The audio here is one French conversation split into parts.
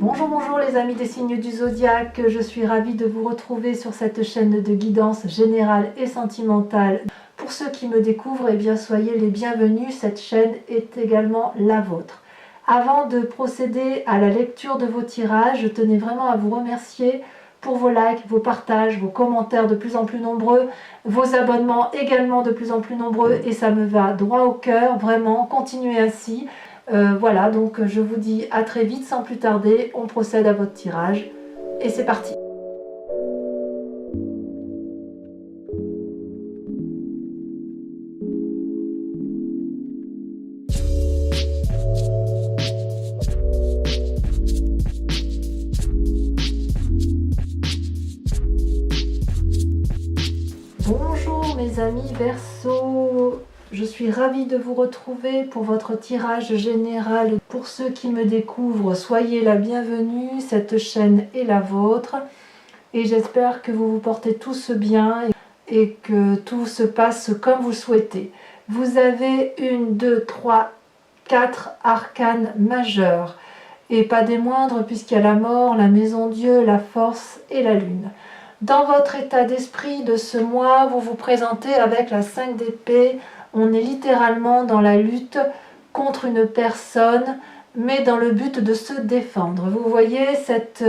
Bonjour, bonjour les amis des signes du zodiaque, je suis ravie de vous retrouver sur cette chaîne de guidance générale et sentimentale. Pour ceux qui me découvrent, eh bien soyez les bienvenus, cette chaîne est également la vôtre. Avant de procéder à la lecture de vos tirages, je tenais vraiment à vous remercier pour vos likes, vos partages, vos commentaires de plus en plus nombreux, vos abonnements également de plus en plus nombreux et ça me va droit au cœur, vraiment, continuez ainsi. Voilà, donc je vous dis à très vite sans plus tarder, on procède à votre tirage et c'est parti. Bonjour mes amis Verseau, je suis ravie de vous retrouver pour votre tirage général. Pour ceux qui me découvrent, soyez la bienvenue, cette chaîne est la vôtre et j'espère que vous vous portez tous bien et que tout se passe comme vous souhaitez. Vous avez 1, 2, 3, 4 arcanes majeurs et pas des moindres puisqu'il y a la mort, la maison Dieu, la force et la lune. Dans votre état d'esprit de ce mois, vous vous présentez avec la 5 d'épée. On est littéralement dans la lutte contre une personne, mais dans le but de se défendre. Vous voyez cette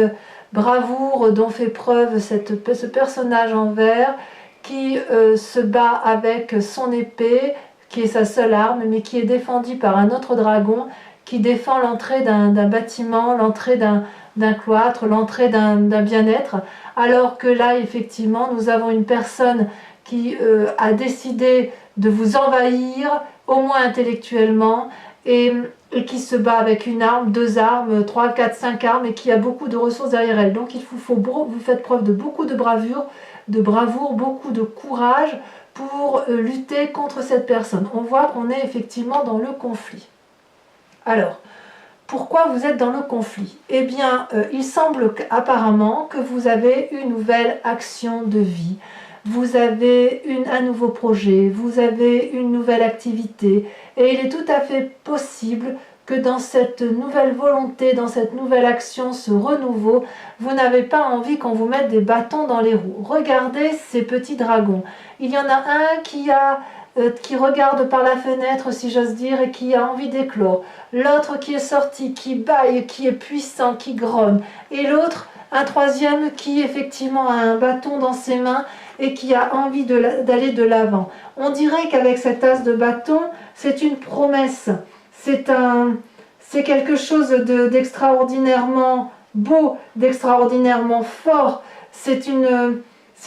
bravoure dont fait preuve ce personnage en vert qui se bat avec son épée, qui est sa seule arme, mais qui est défendue par un autre dragon qui défend l'entrée d'un bâtiment, l'entrée d'un cloître, l'entrée d'un bien-être, alors que là, effectivement, nous avons une personne qui a décidé de vous envahir, au moins intellectuellement, et qui se bat avec une arme, 2 armes, 3, 4, 5 armes, et qui a beaucoup de ressources derrière elle. Donc vous faites preuve de beaucoup de bravoure, beaucoup de courage pour lutter contre cette personne. On voit qu'on est effectivement dans le conflit. Alors, pourquoi vous êtes dans le conflit? Eh bien, il semble apparemment que vous avez une nouvelle action de vie, vous avez un nouveau projet, vous avez une nouvelle activité, et il est tout à fait possible que dans cette nouvelle volonté, dans cette nouvelle action, ce renouveau, vous n'avez pas envie qu'on vous mette des bâtons dans les roues. Regardez ces petits dragons. Il y en a un qui regarde par la fenêtre, si j'ose dire, et qui a envie d'éclore. L'autre qui est sorti, qui bâille, qui est puissant, qui grogne. Et l'autre, un troisième qui effectivement a un bâton dans ses mains et qui a envie d'aller de l'avant. On dirait qu'avec cet as de bâton, c'est une promesse. C'est quelque chose d'extraordinairement beau, d'extraordinairement fort. C'est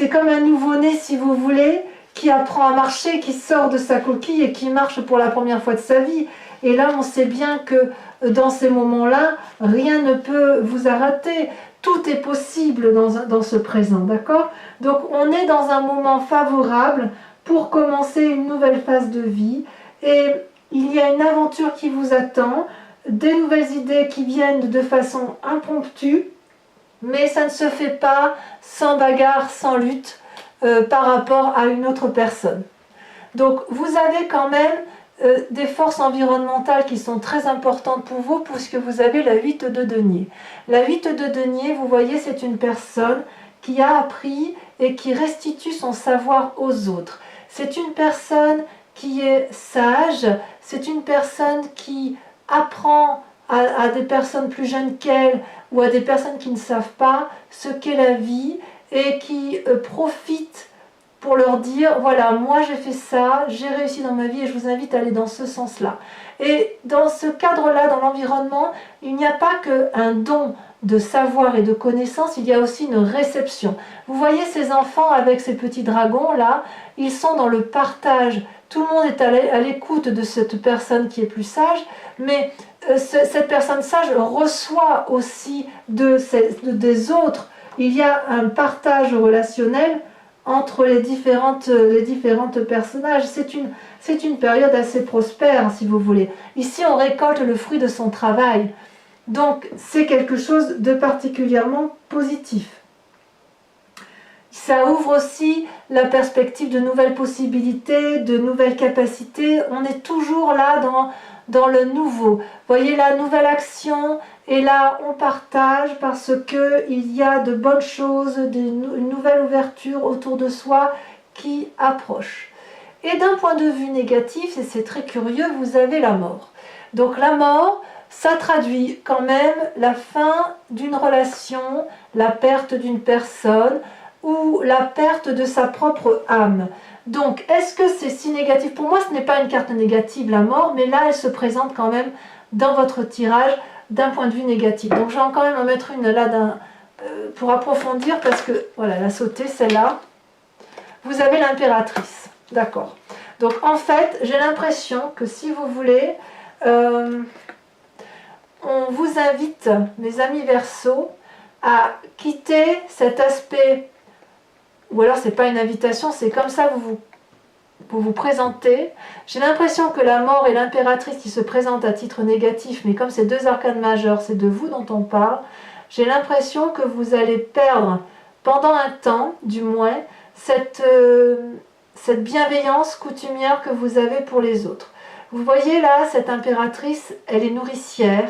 comme un nouveau-né, si vous voulez, qui apprend à marcher, qui sort de sa coquille et qui marche pour la première fois de sa vie. Et là, on sait bien que dans ces moments-là, rien ne peut vous arrêter. Tout est possible dans ce présent, d'accord? Donc, on est dans un moment favorable pour commencer une nouvelle phase de vie. Et il y a une aventure qui vous attend, des nouvelles idées qui viennent de façon impromptue, mais ça ne se fait pas sans bagarre, sans lutte. Par rapport à une autre personne. Donc vous avez quand même des forces environnementales qui sont très importantes pour vous puisque vous avez la 8 de denier. La 8 de denier, vous voyez, c'est une personne qui a appris et qui restitue son savoir aux autres. C'est une personne qui est sage, c'est une personne qui apprend à des personnes plus jeunes qu'elle ou à des personnes qui ne savent pas ce qu'est la vie et qui profite pour leur dire, voilà, moi j'ai fait ça, j'ai réussi dans ma vie et je vous invite à aller dans ce sens-là. Et dans ce cadre-là, dans l'environnement, il n'y a pas qu'un don de savoir et de connaissance, il y a aussi une réception. Vous voyez ces enfants avec ces petits dragons-là, ils sont dans le partage. Tout le monde est à l'écoute de cette personne qui est plus sage, mais cette personne sage reçoit aussi des autres. Il y a un partage relationnel entre les différentes personnages. C'est une période assez prospère, si vous voulez. Ici, on récolte le fruit de son travail. Donc, c'est quelque chose de particulièrement positif. Ça ouvre aussi la perspective de nouvelles possibilités, de nouvelles capacités. On est toujours là dans le nouveau. Vous voyez, la nouvelle action Et là, on partage parce qu'il y a de bonnes choses, une nouvelle ouverture autour de soi qui approche. Et d'un point de vue négatif, et c'est très curieux, vous avez la mort. Donc la mort, ça traduit quand même la fin d'une relation, la perte d'une personne ou la perte de sa propre âme. Donc, est-ce que c'est si négatif? Pour moi, ce n'est pas une carte négative, la mort, mais là, elle se présente quand même dans votre tirage d'un point de vue négatif. Donc, je vais quand même en mettre une là pour approfondir, parce que, voilà, elle a sauté, celle-là. Vous avez l'impératrice, d'accord. Donc, en fait, j'ai l'impression que si vous voulez, on vous invite, mes amis Verseaux, à quitter cet aspect, ou alors c'est pas une invitation, c'est comme ça vous vous présentez. J'ai l'impression que la mort et l'impératrice qui se présentent à titre négatif, mais comme c'est deux arcanes majeures, c'est de vous dont on parle, j'ai l'impression que vous allez perdre, pendant un temps du moins, cette bienveillance coutumière que vous avez pour les autres. Vous voyez là, cette impératrice, elle est nourricière,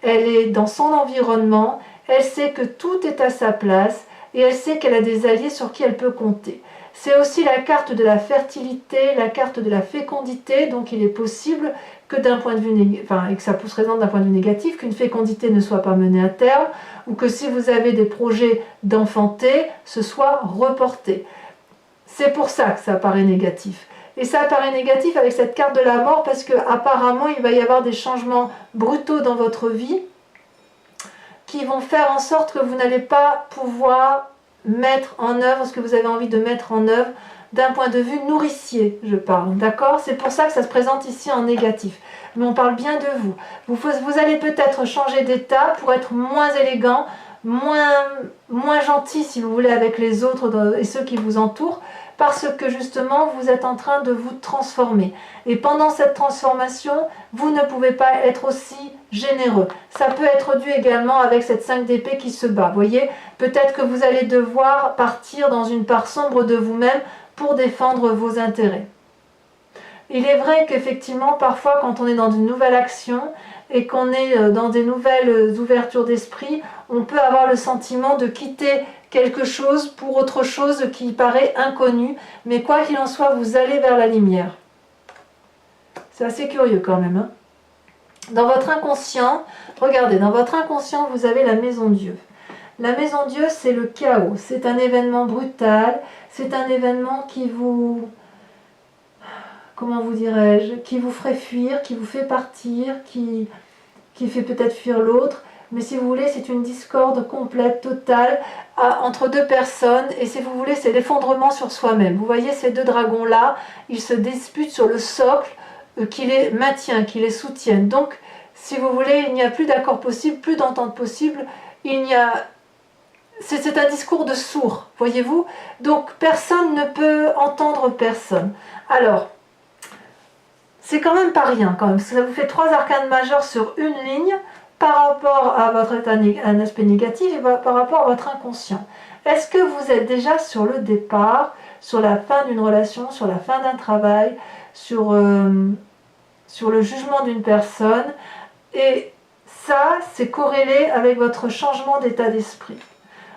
elle est dans son environnement, elle sait que tout est à sa place et elle sait qu'elle a des alliés sur qui elle peut compter. C'est aussi la carte de la fertilité, la carte de la fécondité, donc il est possible que d'un point de vue et que ça se présente d'un point de vue négatif, qu'une fécondité ne soit pas menée à terme, ou que si vous avez des projets d'enfanter, ce soit reporté. C'est pour ça que ça paraît négatif. Et ça paraît négatif avec cette carte de la mort parce qu'apparemment il va y avoir des changements brutaux dans votre vie qui vont faire en sorte que vous n'allez pas pouvoir mettre en œuvre ce que vous avez envie de mettre en œuvre d'un point de vue nourricier, je parle, d'accord? C'est pour ça que ça se présente ici en négatif. Mais on parle bien de vous. Vous allez peut-être changer d'état pour être moins élégant, moins gentil, si vous voulez, avec les autres et ceux qui vous entourent, parce que justement, vous êtes en train de vous transformer. Et pendant cette transformation, vous ne pouvez pas être aussi généreux. Ça peut être dû également avec cette 5 d'épée qui se bat. Vous voyez, peut-être que vous allez devoir partir dans une part sombre de vous-même pour défendre vos intérêts. Il est vrai qu'effectivement, parfois, quand on est dans une nouvelle action et qu'on est dans des nouvelles ouvertures d'esprit, on peut avoir le sentiment de quitter quelque chose pour autre chose qui paraît inconnue. Mais quoi qu'il en soit, vous allez vers la lumière. C'est assez curieux quand même. Hein. Dans votre inconscient, regardez, dans votre inconscient, vous avez la maison Dieu. La maison Dieu, c'est le chaos. C'est un événement brutal. C'est un événement qui vous... Comment vous dirais-je? Qui vous ferait fuir, qui vous fait partir, qui fait peut-être fuir l'autre. Mais si vous voulez, c'est une discorde complète, totale, entre deux personnes. Et si vous voulez, c'est l'effondrement sur soi-même. Vous voyez ces deux dragons-là, ils se disputent sur le socle qui les maintient, qui les soutiennent. Donc, si vous voulez, il n'y a plus d'accord possible, plus d'entente possible. C'est un discours de sourd, voyez-vous. Donc, personne ne peut entendre personne. Alors, c'est quand même pas rien, quand même, parce que ça vous fait 3 arcanes majeures sur une ligne par rapport à votre état, un aspect négatif et par rapport à votre inconscient. Est-ce que vous êtes déjà sur le départ, sur la fin d'une relation, sur la fin d'un travail, sur le jugement d'une personne? Et ça, c'est corrélé avec votre changement d'état d'esprit.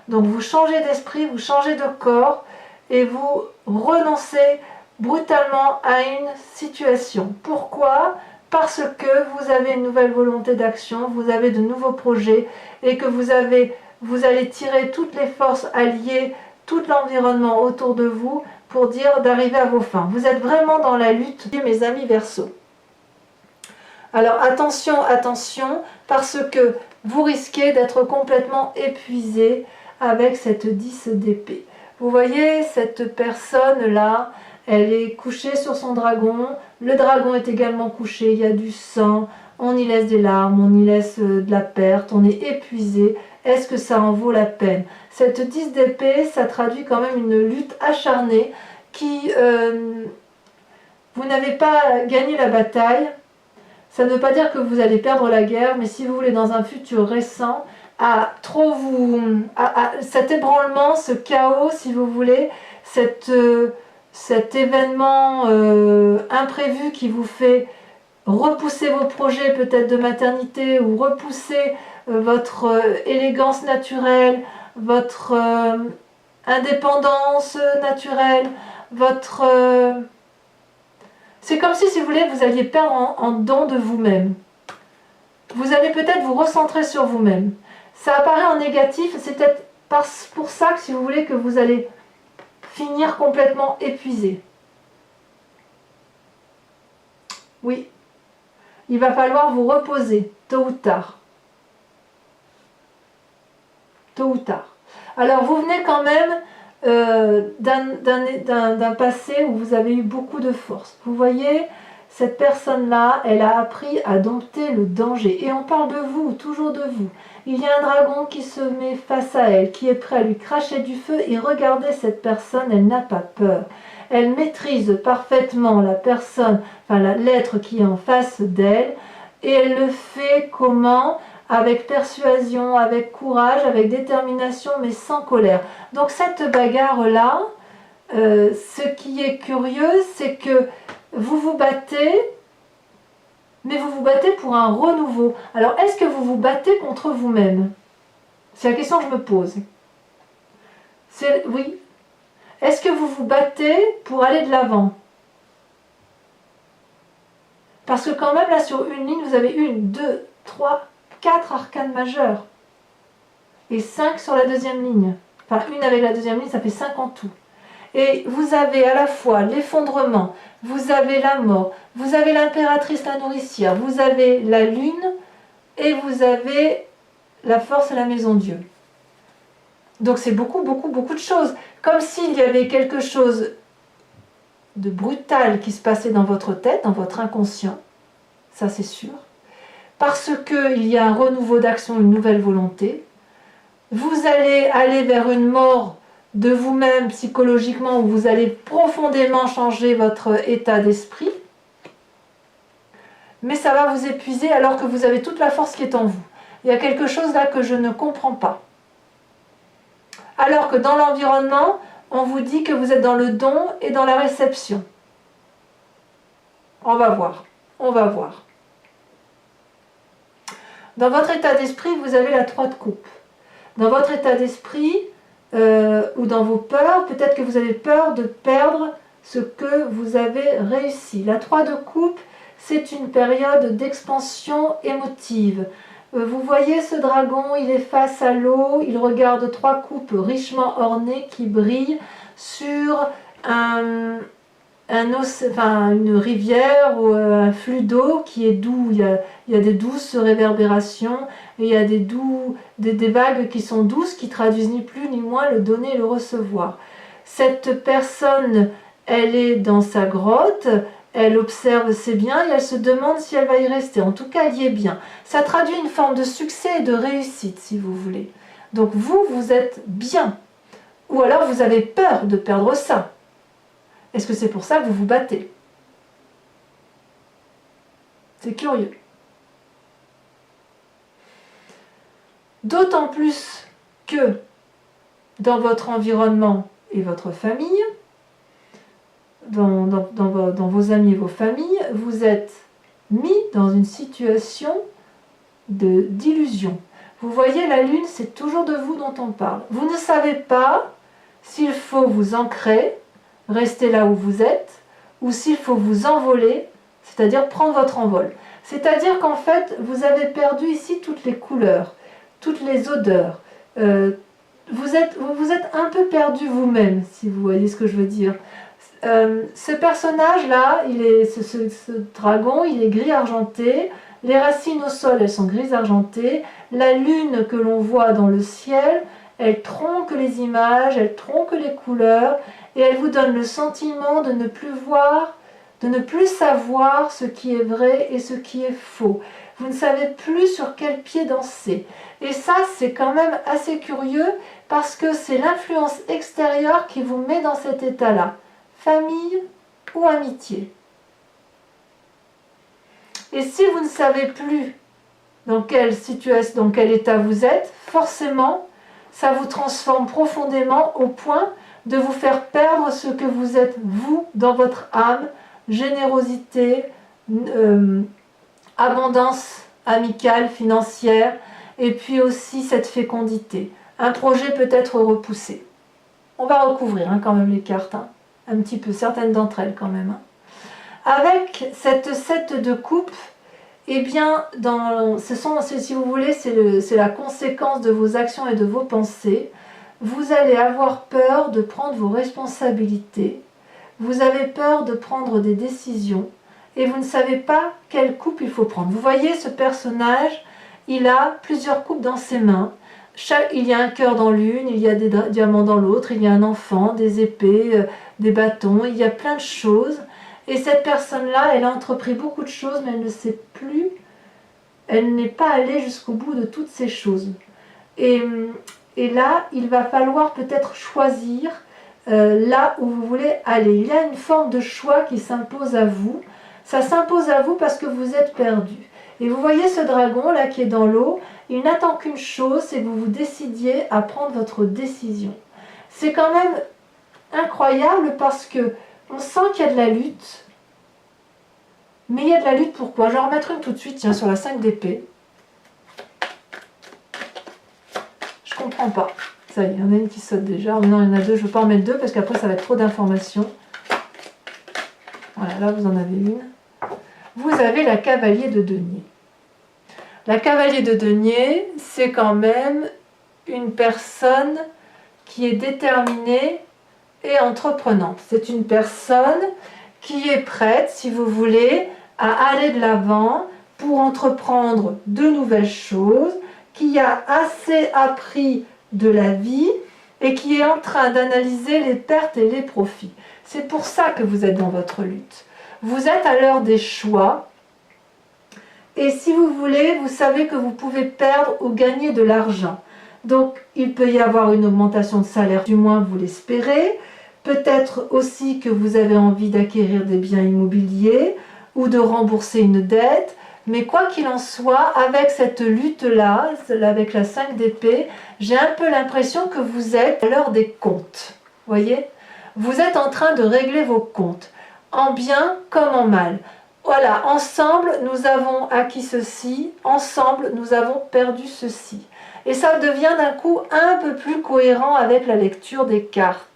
Donc vous changez d'esprit, vous changez de corps et vous renoncez brutalement à une situation. Pourquoi? Parce que vous avez une nouvelle volonté d'action, vous avez de nouveaux projets et que vous allez tirer toutes les forces alliées, tout l'environnement autour de vous pour dire d'arriver à vos fins. Vous êtes vraiment dans la lutte, mes amis Verseaux. Alors attention, attention, parce que vous risquez d'être complètement épuisé avec cette 10 d'épée. Vous voyez cette personne-là, elle est couchée sur son dragon, le dragon est également couché, il y a du sang, on y laisse des larmes, on y laisse de la perte, on est épuisé. Est-ce que ça en vaut la peine? Cette 10 d'épée, ça traduit quand même une lutte acharnée qui... vous n'avez pas gagné la bataille. Ça ne veut pas dire que vous allez perdre la guerre, mais si vous voulez, dans un futur récent, cet ébranlement, ce chaos, si vous voulez, cet événement imprévu qui vous fait repousser vos projets peut-être de maternité ou repousser votre élégance naturelle, votre indépendance naturelle, votre... C'est comme si vous voulez, vous alliez perdre en don de vous-même. Vous allez peut-être vous recentrer sur vous-même. Ça apparaît en négatif, c'est peut-être pour ça que si vous voulez que vous allez finir complètement épuisé. Oui, il va falloir vous reposer, tôt ou tard. Tôt ou tard. Alors vous venez quand même d'un passé où vous avez eu beaucoup de force. Vous voyez, cette personne-là, elle a appris à dompter le danger. Et on parle de vous, toujours de vous. Il y a un dragon qui se met face à elle, qui est prêt à lui cracher du feu. Et regardez cette personne, elle n'a pas peur. Elle maîtrise parfaitement la personne, enfin l'être qui est en face d'elle. Et elle le fait comment ? Avec persuasion, avec courage, avec détermination, mais sans colère. Donc cette bagarre-là, ce qui est curieux, c'est que vous vous battez, mais vous vous battez pour un renouveau. Alors, est-ce que vous vous battez contre vous-même? C'est la question que je me pose. Oui. Est-ce que vous vous battez pour aller de l'avant? Parce que quand même, là, sur une ligne, vous avez 1, 2, 3, 4 arcanes majeures. Et 5 sur la deuxième ligne. Enfin, une avec la deuxième ligne, ça fait 5 en tout. Et vous avez à la fois l'effondrement, vous avez la mort, vous avez l'impératrice, la nourricière, vous avez la lune et vous avez la force et la maison Dieu. Donc c'est beaucoup, beaucoup, beaucoup de choses. Comme s'il y avait quelque chose de brutal qui se passait dans votre tête, dans votre inconscient, ça c'est sûr, parce qu'il y a un renouveau d'action, une nouvelle volonté. Vous allez aller vers une mort de vous-même psychologiquement, où vous allez profondément changer votre état d'esprit, mais ça va vous épuiser alors que vous avez toute la force qui est en vous. Il y a quelque chose là que je ne comprends pas. Alors que dans l'environnement, on vous dit que vous êtes dans le don et dans la réception. On va voir, on va voir. Dans votre état d'esprit, vous avez la 3 de coupe. Dans votre état d'esprit, ou dans vos peurs, peut-être que vous avez peur de perdre ce que vous avez réussi. La 3 de coupe, c'est une période d'expansion émotive. Vous voyez ce dragon, il est face à l'eau, il regarde 3 coupes richement ornées qui brillent sur une rivière ou un flux d'eau qui est doux. Il y a des douces réverbérations et il y a des vagues qui sont douces, qui traduisent ni plus ni moins le donner et le recevoir. Cette personne, elle est dans sa grotte, elle observe ses biens et elle se demande si elle va y rester. En tout cas, elle y est bien. Ça traduit une forme de succès et de réussite, si vous voulez. Donc vous êtes bien. Ou alors vous avez peur de perdre ça. Est-ce que c'est pour ça que vous vous battez? C'est curieux. D'autant plus que dans votre environnement et votre famille, dans vos amis et vos familles, vous êtes mis dans une situation d'illusion. Vous voyez, la lune, c'est toujours de vous dont on parle. Vous ne savez pas s'il faut vous ancrer, rester là où vous êtes, ou s'il faut vous envoler, c'est-à-dire prendre votre envol. C'est-à-dire qu'en fait, vous avez perdu ici toutes les couleurs, toutes les odeurs. Vous êtes un peu perdu vous-même, si vous voyez ce que je veux dire. Ce personnage-là, ce dragon, il est gris argenté. Les racines au sol, elles sont grises argentées. La lune que l'on voit dans le ciel, elle tronque les images, elle tronque les couleurs, et elle vous donne le sentiment de ne plus voir, de ne plus savoir ce qui est vrai et ce qui est faux. Vous ne savez plus sur quel pied danser. Et ça, c'est quand même assez curieux, parce que c'est l'influence extérieure qui vous met dans cet état-là. Famille ou amitié. Et si vous ne savez plus dans quelle situation, dans quel état vous êtes, forcément, ça vous transforme profondément au point de vous faire perdre ce que vous êtes, vous, dans votre âme, générosité, abondance amicale, financière. et puis aussi cette fécondité. Un projet peut être repoussé. On va recouvrir quand même les cartes, un petit peu, certaines d'entre elles quand même. Avec cette 7 de coupe, eh bien, si vous voulez, c'est la conséquence de vos actions et de vos pensées. Vous allez avoir peur de prendre vos responsabilités, vous avez peur de prendre des décisions, et vous ne savez pas quelle coupe il faut prendre. Vous voyez ce personnage, il a plusieurs coupes dans ses mains. Il y a un cœur dans l'une, il y a des diamants dans l'autre, il y a un enfant, des épées, des bâtons, il y a plein de choses. Et cette personne-là, elle a entrepris beaucoup de choses, mais elle ne sait plus, elle n'est pas allée jusqu'au bout de toutes ces choses. Et là, il va falloir peut-être choisir là où vous voulez aller. Il y a une forme de choix qui s'impose à vous. Ça s'impose à vous parce que vous êtes perdu. Et vous voyez ce dragon là qui est dans l'eau, il n'attend qu'une chose, c'est que vous vous décidiez à prendre votre décision. C'est quand même incroyable parce que on sent qu'il y a de la lutte. Mais il y a de la lutte pourquoi? Je vais en remettre une tout de suite, tiens, sur la 5 d'épée. Je comprends pas. Ça y est, il y en a une qui saute déjà. Non, il y en a deux, je ne veux pas en mettre deux parce qu'après ça va être trop d'informations. Voilà, là vous en avez une. Vous avez la cavalier de denier. La cavalier de denier, c'est quand même une personne qui est déterminée et entreprenante. C'est une personne qui est prête, si vous voulez, à aller de l'avant pour entreprendre de nouvelles choses, qui a assez appris de la vie et qui est en train d'analyser les pertes et les profits. C'est pour ça que vous êtes dans votre lutte. Vous êtes à l'heure des choix et si vous voulez, vous savez que vous pouvez perdre ou gagner de l'argent. Donc, il peut y avoir une augmentation de salaire, du moins vous l'espérez. Peut-être aussi que vous avez envie d'acquérir des biens immobiliers ou de rembourser une dette. Mais quoi qu'il en soit, avec cette lutte-là, avec la 5 d'épée, j'ai un peu l'impression que vous êtes à l'heure des comptes. Voyez? Vous êtes en train de régler vos comptes, en bien comme en mal. Voilà, ensemble, nous avons acquis ceci, ensemble, nous avons perdu ceci. Et ça devient d'un coup un peu plus cohérent avec la lecture des cartes.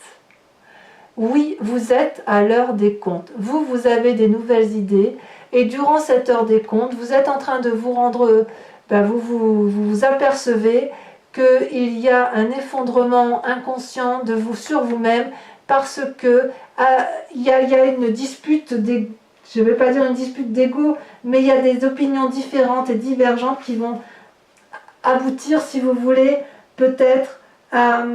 Oui, vous êtes à l'heure des comptes. Vous avez des nouvelles idées. Et durant cette heure des comptes, vous êtes en train de vous rendre... vous apercevez qu'il y a un effondrement inconscient de vous sur vous-même parce que il y a une dispute, je ne vais pas dire une dispute d'ego, mais il y a des opinions différentes et divergentes qui vont aboutir, si vous voulez, peut-être à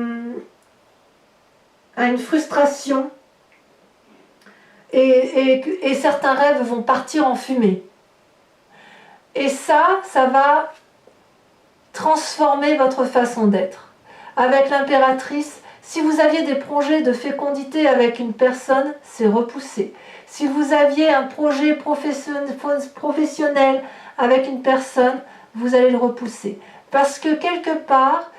une frustration et certains rêves vont partir en fumée. Et ça va transformer votre façon d'être. Avec l'impératrice, si vous aviez des projets de fécondité avec une personne, c'est repoussé. Si vous aviez un projet professionnel avec une personne, vous allez le repousser. Parce que quelque part,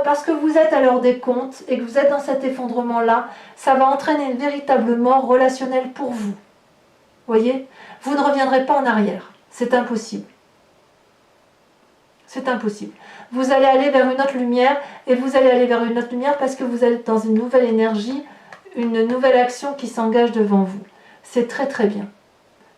parce que vous êtes à l'heure des comptes et que vous êtes dans cet effondrement-là, ça va entraîner une véritable mort relationnelle pour vous. Voyez? Vous ne reviendrez pas en arrière. C'est impossible. C'est impossible. Vous allez aller vers une autre lumière et vous allez aller vers une autre lumière parce que vous êtes dans une nouvelle énergie, une nouvelle action qui s'engage devant vous. C'est très très bien.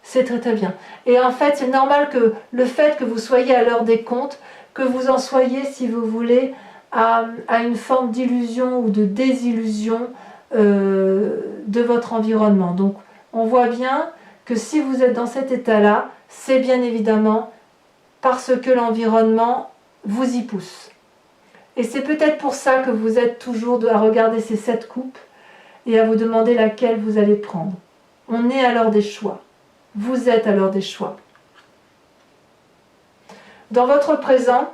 C'est très très bien. Et en fait, c'est normal que le fait que vous soyez à l'heure des comptes, que vous en soyez, si vous voulez, à une forme d'illusion ou de désillusion de votre environnement. Donc, on voit bien que si vous êtes dans cet état-là, c'est bien évidemment parce que l'environnement vous y pousse. Et c'est peut-être pour ça que vous êtes toujours à regarder ces 7 coupes et à vous demander laquelle vous allez prendre. On est à l'heure des choix. Vous êtes à l'heure des choix. Dans votre présent,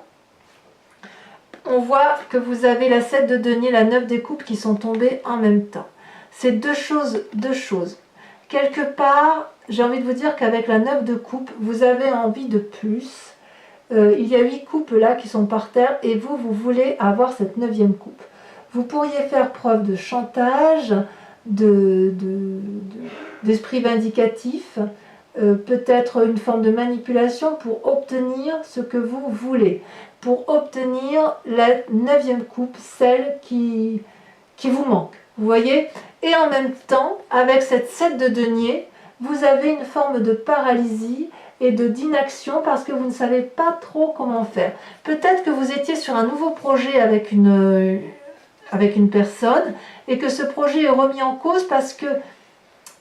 on voit que vous avez la 7 de denier, la 9 des coupes qui sont tombées en même temps. C'est deux choses. Quelque part, j'ai envie de vous dire qu'avec la 9 de coupe, vous avez envie de plus. Il y a 8 coupes là qui sont par terre et vous voulez avoir cette 9e coupe. Vous pourriez faire preuve de chantage, d'esprit vindicatif, peut-être une forme de manipulation pour obtenir ce que vous voulez, pour obtenir la 9e coupe, celle qui vous manque. Vous voyez? Et en même temps, avec cette 7 de denier, vous avez une forme de paralysie et d'inaction parce que vous ne savez pas trop comment faire. Peut-être que vous étiez sur un nouveau projet avec une personne et que ce projet est remis en cause parce que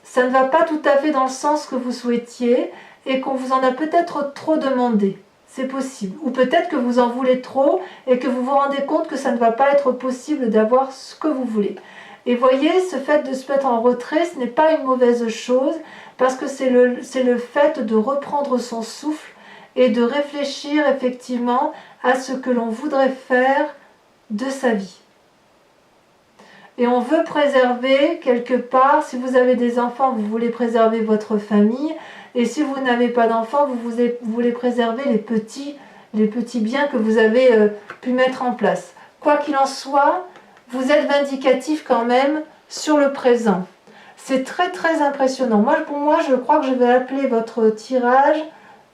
ça ne va pas tout à fait dans le sens que vous souhaitiez et qu'on vous en a peut-être trop demandé. C'est possible. Ou peut-être que vous en voulez trop et que vous vous rendez compte que ça ne va pas être possible d'avoir ce que vous voulez. Et voyez, ce fait de se mettre en retrait, ce n'est pas une mauvaise chose parce que c'est le fait de reprendre son souffle et de réfléchir effectivement à ce que l'on voudrait faire de sa vie. Et on veut préserver quelque part, si vous avez des enfants, vous voulez préserver votre famille, et si vous n'avez pas d'enfants, vous voulez préserver les petits biens que vous avez pu mettre en place. Quoi qu'il en soit, vous êtes vindicatif quand même sur le présent. C'est très très impressionnant. Pour moi, je crois que je vais appeler votre tirage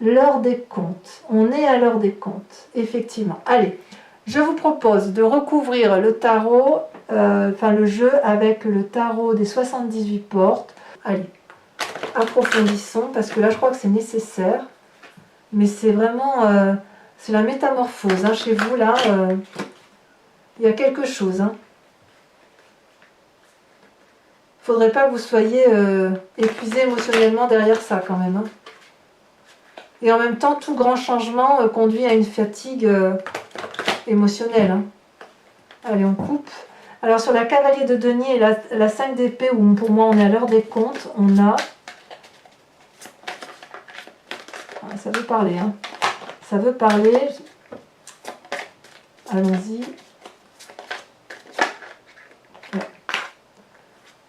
l'heure des comptes. On est à l'heure des comptes, effectivement. Allez, je vous propose de recouvrir le tarot, le jeu avec le tarot des 78 portes. Allez, approfondissons, parce que là, je crois que c'est nécessaire. Mais c'est vraiment... c'est la métamorphose, hein, chez vous, là. Il y a quelque chose, hein. Il ne faudrait pas que vous soyez épuisé émotionnellement derrière ça quand même. Hein. Et en même temps, tout grand changement conduit à une fatigue émotionnelle. Hein. Allez, on coupe. Alors sur la cavalier de denier et la 5 d'épée, où pour moi on est à l'heure des comptes, on a... Ah, ça veut parler. Hein. Ça veut parler. Allons-y.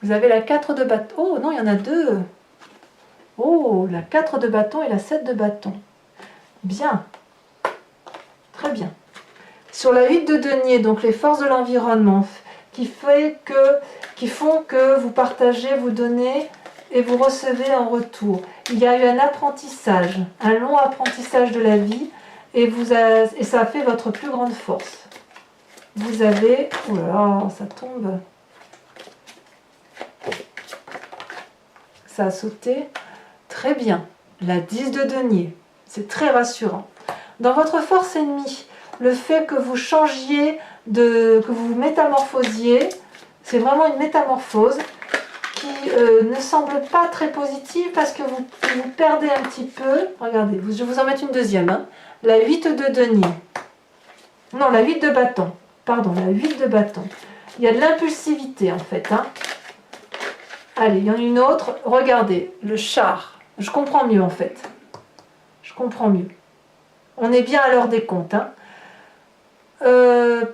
Vous avez la 4 de bâton. Oh non, il y en a deux. Oh, la 4 de bâton et la 7 de bâton. Bien. Très bien. Sur la 8 de denier, donc les forces de l'environnement, qui font que vous partagez, vous donnez et vous recevez en retour. Il y a eu un apprentissage, un long apprentissage de la vie et ça a fait votre plus grande force. Vous avez... Oh là là, ça tombe... Ça a sauté. Très bien. La 10 de denier. C'est très rassurant. Dans votre force ennemie, le fait que vous changiez, que vous vous métamorphosiez, c'est vraiment une métamorphose qui ne semble pas très positive parce que vous perdez un petit peu. Regardez, je vais vous en mettre une deuxième. Hein. La 8 de denier. Non, la 8 de bâton. Pardon, la 8 de bâton. Il y a de l'impulsivité en fait. Hein. Allez, il y en a une autre. Regardez, le char. Je comprends mieux en fait. Je comprends mieux. On est bien à l'heure des comptes. Hein.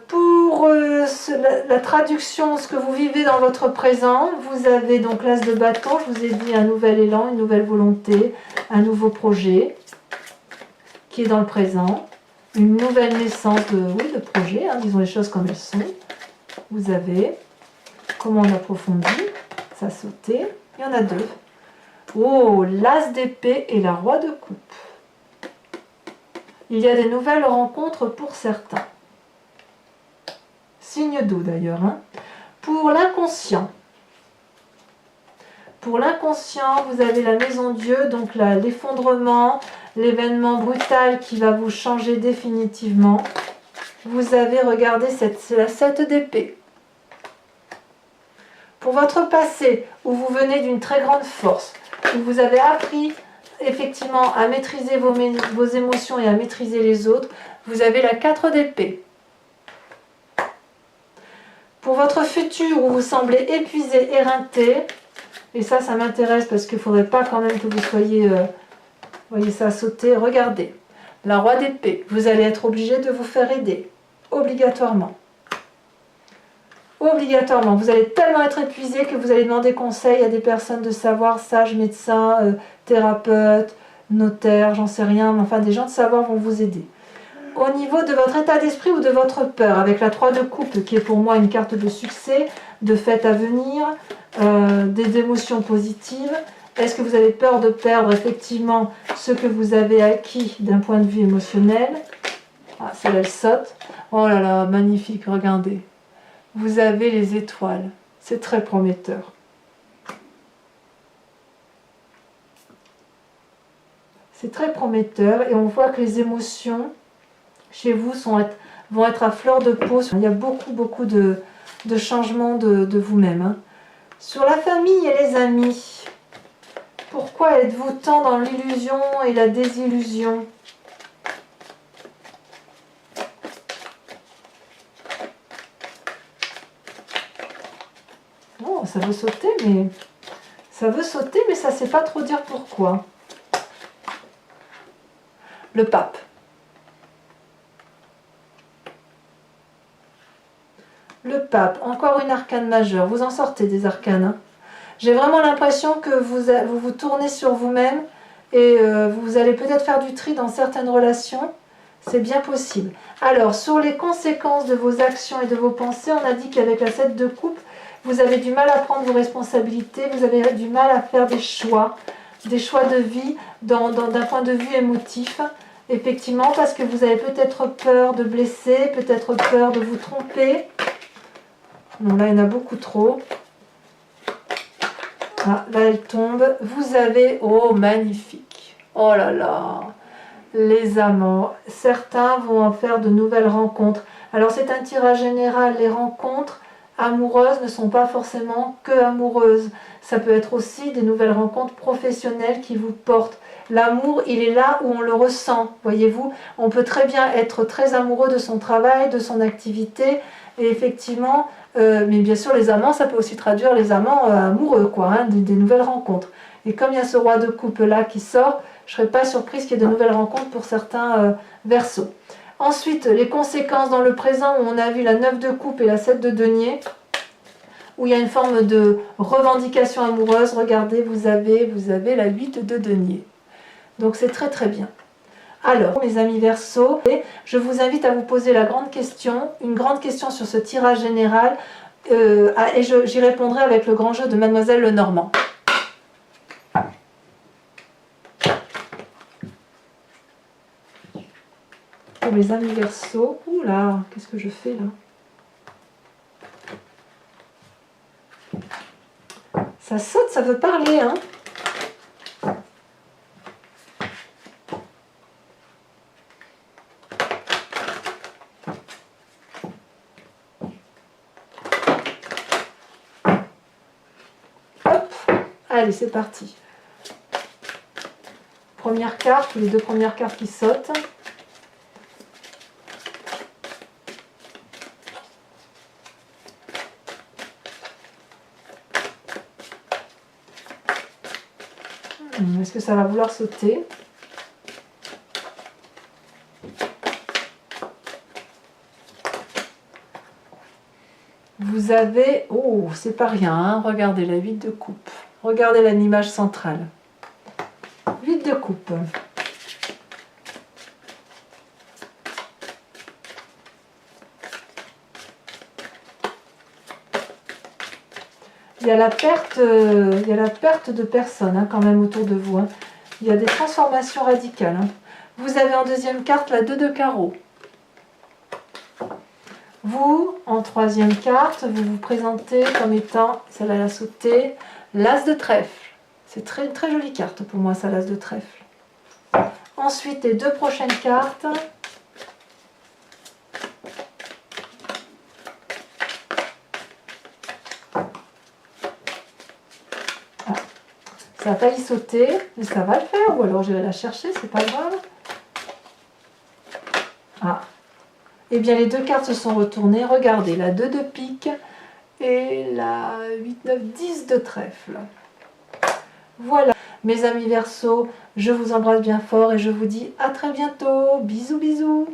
Pour la traduction, ce que vous vivez dans votre présent, vous avez donc l'as de bâton. Je vous ai dit un nouvel élan, une nouvelle volonté, un nouveau projet qui est dans le présent. Une nouvelle naissance de projet, hein, disons les choses comme elles sont. Vous avez, comment on approfondit. Ça a sauté. Il y en a deux. Oh, l'as d'épée et la roi de coupe. Il y a des nouvelles rencontres pour certains. Signe d'eau d'ailleurs. Hein. Pour l'inconscient. Pour l'inconscient, vous avez la maison Dieu, donc l'effondrement, l'événement brutal qui va vous changer définitivement. Vous avez, regardé, c'est la 7 d'épée. Pour votre passé, où vous venez d'une très grande force, où vous avez appris effectivement à maîtriser vos émotions et à maîtriser les autres, vous avez la 4 d'épée. Pour votre futur, où vous semblez épuisé, éreinté, et ça m'intéresse parce qu'il ne faudrait pas quand même que vous soyez, voyez ça sauter, regardez, la roi d'épée, vous allez être obligé de vous faire aider, obligatoirement. Obligatoirement, vous allez tellement être épuisé que vous allez demander conseil à des personnes de savoir, sages, médecins, thérapeutes, notaires, j'en sais rien, mais enfin des gens de savoir vont vous aider. Au niveau de votre état d'esprit ou de votre peur, avec la 3 de coupe qui est pour moi une carte de succès, de fête à venir, des émotions positives, Est-ce que vous avez peur de perdre effectivement ce que vous avez acquis d'un point de vue émotionnel? Ah, celle-là, elle saute. Oh là là, magnifique, regardez. Vous avez les étoiles. C'est très prometteur. C'est très prometteur et on voit que les émotions chez vous vont être à fleur de peau. Il y a beaucoup de changements de vous-même. Hein. Sur la famille et les amis, pourquoi êtes-vous tant dans l'illusion et la désillusion? Oh, ça veut sauter, mais ça ne sait pas trop dire pourquoi. Le pape. Le pape, encore une arcane majeure. Vous en sortez des arcanes. Hein. J'ai vraiment l'impression que vous tournez sur vous-même et vous allez peut-être faire du tri dans certaines relations. C'est bien possible. Alors, sur les conséquences de vos actions et de vos pensées, on a dit qu'avec la 7 de coupe, vous avez du mal à prendre vos responsabilités, vous avez du mal à faire des choix de vie d'un point de vue émotif. Effectivement, parce que vous avez peut-être peur de blesser, peut-être peur de vous tromper. Non, là, il y en a beaucoup trop. Ah, là, elle tombe. Vous avez... Oh, magnifique. Oh là là. Les amants. Certains vont en faire de nouvelles rencontres. Alors, c'est un tirage général. Les rencontres amoureuses ne sont pas forcément que amoureuses. Ça peut être aussi des nouvelles rencontres professionnelles qui vous portent. L'amour, il est là où on le ressent, voyez-vous. On peut très bien être très amoureux de son travail, de son activité, et effectivement, mais bien sûr les amants, ça peut aussi traduire les amants amoureux, quoi, hein, des nouvelles rencontres. Et comme il y a ce roi de coupe là qui sort, je ne serais pas surprise qu'il y ait de nouvelles rencontres pour certains Verseaux. Ensuite, les conséquences dans le présent, où on a vu la 9 de coupe et la 7 de denier, où il y a une forme de revendication amoureuse. Regardez, vous avez la 8 de denier. Donc c'est très très bien. Alors, mes amis Verseaux, je vous invite à vous poser la grande question, une grande question sur ce tirage général, et j'y répondrai avec le grand jeu de Mademoiselle Lenormand. Pour mes amis Verseaux, oula, qu'est-ce que je fais là? Ça saute, ça veut parler, hein? Allez, c'est parti. Première carte, les deux premières cartes qui sautent. Est-ce que ça va vouloir sauter? Vous avez... Oh, c'est pas rien, hein. Regardez la 8 de coupe. Regardez l'image centrale. 8 de coupe. Il y a la perte de personnes hein, quand même autour de vous. Hein. Il y a des transformations radicales. Hein. Vous avez en deuxième carte la 2 de carreau. Vous, en troisième carte, vous vous présentez comme étant, celle-là elle a sauté, l'as de trèfle. C'est très, très jolie carte pour moi, ça, l'as de trèfle. Ensuite, les deux prochaines cartes. Ah, ça a failli sauter, mais ça va le faire, ou alors je vais la chercher, c'est pas grave. Ah. Eh bien, les deux cartes se sont retournées. Regardez, la 2 de pique et la 8, 9, 10 de trèfle. Voilà, mes amis Verseaux, je vous embrasse bien fort et je vous dis à très bientôt. Bisous, bisous.